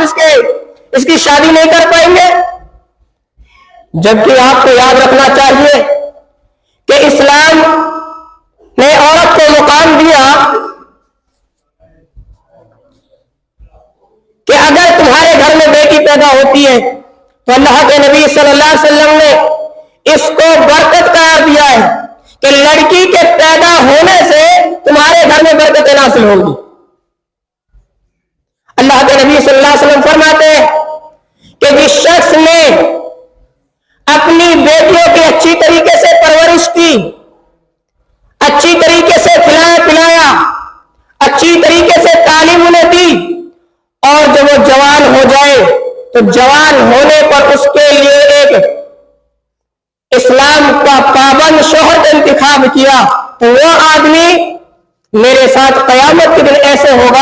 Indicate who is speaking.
Speaker 1: اس کی شادی نہیں کر پائیں گے؟ جبکہ آپ کو یاد رکھنا چاہیے کہ اسلام نے عورت کو مقام دیا کہ اگر تمہارے گھر میں بیٹی پیدا ہوتی ہے تو اللہ کے نبی صلی اللہ علیہ وسلم نے اس کو برکت قرار دیا ہے کہ لڑکی کے پیدا ہونے سے تمہارے گھر میں برکتیں نازل ہوں گی۔ اللہ کے نبی صلی اللہ علیہ وسلم فرماتے ہیں کہ جس شخص نے اپنی بیٹیوں کی اچھی طریقے سے پرورش کی، اچھی طریقے سے کھلایا پلایا، اچھی طریقے سے تعلیم انہیں دی، اور جب وہ جوان ہو جائے تو جوان ہونے پر اس کے لیے ایک اسلام کا پابند شوہر کا انتخاب کیا، تو وہ آدمی میرے ساتھ قیامت کے دن ایسے ہوگا